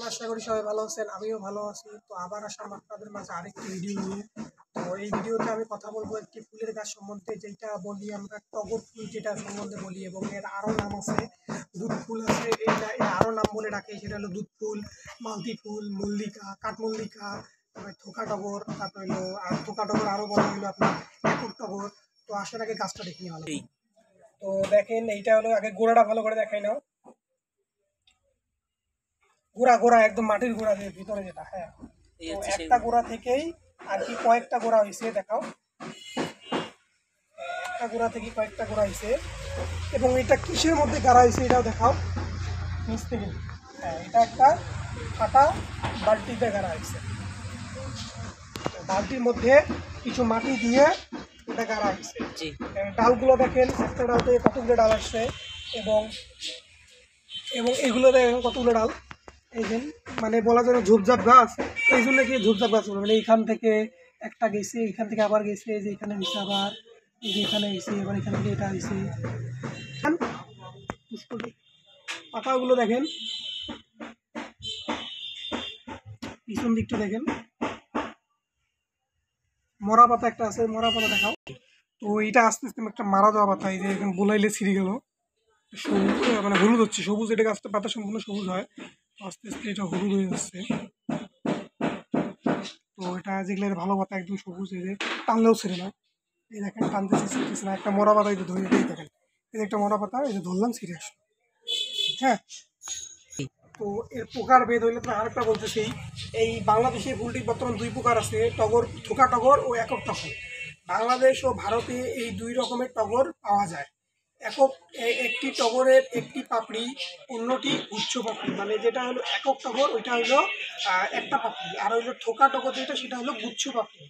আশা করি সবাই ভালো আছেন, আমিও ভালো আছি। তো আবার আসলাম আপনাদের মাঝে আরেকটি ভিডিও নিয়ে। তো এই ভিডিওতে আমি কথা বলবো একটি ফুলের গাছ সম্বন্ধে, যেটা বলি আমরা টগর ফুল, যেটা সম্বন্ধে বলি, এবং এর আরও নাম আছে। দুধ ফুল আছে, এটা আরও নাম বলে ডাকে, সেটা হলো দুধ ফুল, মালতি ফুল, মল্লিকা, কাঠমল্লিকা, তারপরে থোকা টগর, তারপরে হলো আর থোকা টগর আরও বলা হলো আপনার একুর টগর। তো আসার আগে গাছটা দেখি ভালো। তো দেখেন, এইটা হলো আগে গোড়াটা ভালো করে দেখাই নাও। গোড়া গোড়া একদম মাটির গোড়া দিয়ে ভিতরে যেটা, হ্যাঁ। তো একটা গোড়া থেকেই আর কি কয়েকটা গোড়া হয়েছে, দেখাও। একটা গোড়া থেকে কয়েকটা গোড়া হয়েছে, এবং এটা কিসের মধ্যে গাড়া হয়েছে এটাও দেখাও নিচ থেকে। হ্যাঁ, এটা একটা ফাটা বালতিতে গাড়া হয়েছে। বালতির মধ্যে কিছু মাটি দিয়ে এটা গাড়া হয়েছে। ডালগুলো দেখেন, একটা ডাল থেকে কতগুলো ডাল আসছে, এবং এবং এগুলো দেখেন কতগুলো ডাল। এই যে মানে বলা যায় ঝোপঝাপ গাছ, এই জন্য কি ঝোপঝাপ গাছ বলে, মানে এইখান থেকে একটা গেছে, এইখান থেকে আবার গেছে, এই যে এখানে গেছে, আবার এই যে এখানে গেছে, এবার এখান থেকে এটা গেছে। পাতাগুলো দেখেন, পিছন দিকটা দেখেন, মরা পাতা একটা আছে, মরা পাতা দেখাও। তো এটা আস্তে আস্তে একটা মারা যাওয়া পাতা, এই যে এখানে বোলাইলে ছিঁড়ে গেল, সবুজ মানে হলুদ হচ্ছে, সবুজ, এটা গাছটা পাতা সম্পূর্ণ সবুজ হয়, আস্তে আস্তে এটা হলুদ হয়ে যাচ্ছে। তো এটা যেগুলো ভালো পাতা একদম সবুজ, এই যে টানলেও ছেড়ে না, এই দেখেন টানতেছে ছিঁড়তেছে না। একটা মরা পাতা এই যে ধরে, এই দেখেন, এই যে একটা মরা পাতা, এই যে ধরলাম ছিঁড়ে আসলো। হ্যাঁ, তো এর প্রকার ভেদ হইলে তো আরেকটা বলতেছি, এই বাংলাদেশে ফুলটি বর্তমান দুই প্রকার আছে, টগর, থোকা টগর ও একক টগর। বাংলাদেশ ও ভারতে এই দুই রকমের টগর পাওয়া যায়। একক একটি টগরের একটি পাপড়ি, অন্যটি গুচ্ছ পাপড়ি। মানে যেটা হলো একক টগর ওইটা হলো একটা পাপড়ি, আর হইলো থোকা টগর যেটা সেটা হলো গুচ্ছ পাপড়ি।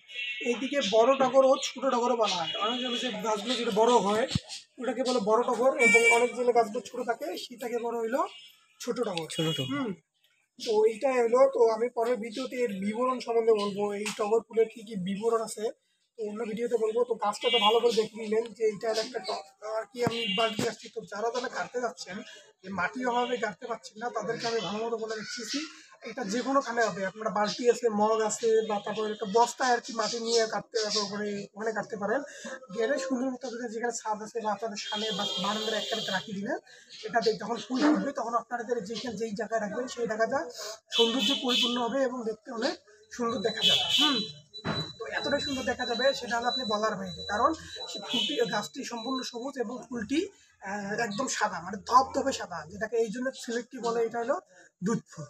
এইদিকে বড় টগর ও ছোট টগরও বলা হয়। অনেক জনের যে গাছগুলো যেটা বড় হয় ওটাকে বলে বড় টগর, এবং অনেক জনের গাছগুলো ছোট থাকে সেটাকে বড় হইলো ছোট টগর। তো এইটাই হলো। তো আমি পরের ভিডিওতে এর বিবরণ সম্বন্ধে বলবো, এই টগর ফুলের কি কি বিবরণ আছে, তো অন্য ভিডিওতে বলবো। তো গাছটা তো ভালো করে দেখে নিলেন যে এইটার একটা আর কি আমি বাড়িতে আসছি। তো যারা যারা কাটতে যাচ্ছেন, যে মাটির অভাবে কাটতে পারছেন না, তাদেরকে আমি ভালো মতো বলে দিচ্ছি, এটা যে কোনো খানে হবে। আপনারা বালতি আছে, মগ আছে, বা তারপরে একটা বস্তায় আর কি মাটি নিয়ে কাটতে ওখানে কাটতে পারেন। গেলে সুন্দর মতো যেখানে ছাদ আছে বা আপনাদের সামনে বা বারান্দার একটাতে রাখি দিলে, এটা যখন ফুল ফুটবে তখন আপনাদের যেই জায়গায় রাখবেন সেই জায়গাটা সৌন্দর্য পরিপূর্ণ হবে এবং দেখতে অনেক সুন্দর দেখা যাবে। তো এতটাই সুন্দর দেখা যাবে সেটা হলো আপনি বলার বাইরে, কারণ সে ফুলটি, গাছটি সম্পূর্ণ সবুজ এবং ফুলটি একদম সাদা, মানে ধপধপে সাদা, যেটাকে এই জন্য সিলেক্টটি বলে, এটা হলো দুধ ফুল।